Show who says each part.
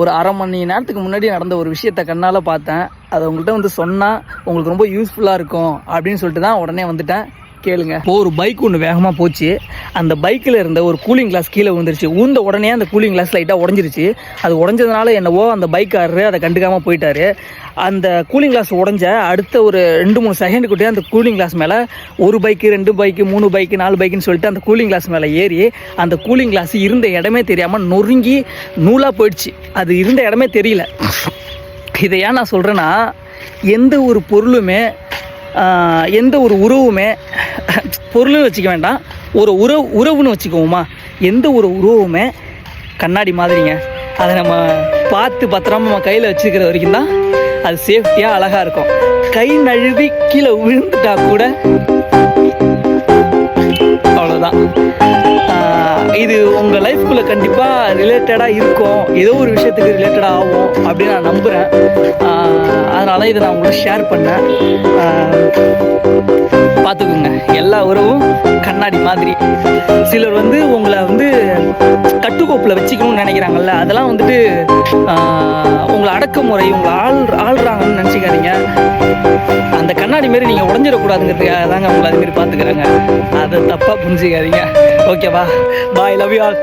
Speaker 1: ஒரு அரை மணி நேரத்துக்கு முன்னாடி நடந்த ஒரு விஷயத்த கண்ணால் பார்த்தேன். அதை உங்கள்கிட்ட வந்து சொன்னால் உங்களுக்கு ரொம்ப யூஸ்ஃபுல்லாக இருக்கும் அப்படின்னு சொல்லிட்டு தான் உடனே வந்துட்டேன். கேளுங்க. இப்போ ஒரு பைக் ஒன்று வேகமாக போச்சு. அந்த பைக்கில் இருந்த ஒரு கூலிங் கிளாஸ் கீழே விழுந்துருச்சு. ஊந்த உடனே அந்த கூலிங் கிளாஸ் லைட்டாக உடஞ்சிருச்சு. அது உடஞ்சதுனால என்னவோ அந்த பைக்காரரு அதை கண்டுக்காமல் போயிட்டாரு. அந்த கூலிங் கிளாஸ் உடஞ்ச அடுத்த ஒரு 2-3 செகண்டுக்கிட்டே அந்த கூலிங் கிளாஸ் மேலே ஒரு பைக்கு, 2 பைக்கு, 3 பைக்கு, 4 பைக்குன்னு சொல்லிட்டு அந்த கூலிங் கிளாஸ் மேலே ஏறி அந்த கூலிங் கிளாஸ் இருந்த இடமே தெரியாமல் நொறுங்கி நூலாக போயிடுச்சு. அது இருந்த இடமே தெரியல. இதை ஏன் நான் சொல்கிறேன்னா, எந்த ஒரு பொருளுமே எந்த ஒரு உறவுமே பொருள்னு வச்சுக்க வேண்டாம், ஒரு உறவுன்னு வச்சுக்குவோமா, எந்த ஒரு உறவுமே கண்ணாடி மாதிரிங்க. அதை நம்ம பார்த்து பத்திரமா நம்ம கையில் வச்சுக்கிற வரைக்கும் தான் அது சேஃப்டியாக அழகாக இருக்கும். கை நழுவி கீழே விழுந்துட்டா கூட அவ்வளோதான். இது உங்கள் லைஃப்குள்ளே கண்டிப்பாக ரிலேட்டடாக இருக்கும், ஏதோ ஒரு விஷயத்துக்கு ரிலேட்டடாக ஆகும் அப்படின்னு நான் நம்புகிறேன். அதனால் இதை நான் உங்களோட ஷேர் பண்ணேன். பார்த்துக்குங்க, எல்லா உறவும் கண்ணாடி மாதிரி. சிலர் வந்து உங்களை வந்து கட்டுக்கோப்பில் வச்சுக்கணும்னு நினைக்கிறாங்கல்ல, அதெல்லாம் வந்துட்டு உங்களை அடக்குமுறை, உங்களை ஆள்றாங்கன்னு நினச்சிக்காதீங்க. அந்த கண்ணாடி மாரி நீங்கள் உடஞ்சிடக்கூடாதுங்கிறதுக்காக தாங்க உங்களை அதுமாரி பார்த்துக்கிறாங்க. அதை தப்பாக புரிஞ்சுக்காதீங்க. ஓகேவா? பாய், லவ் யூ ஆல்.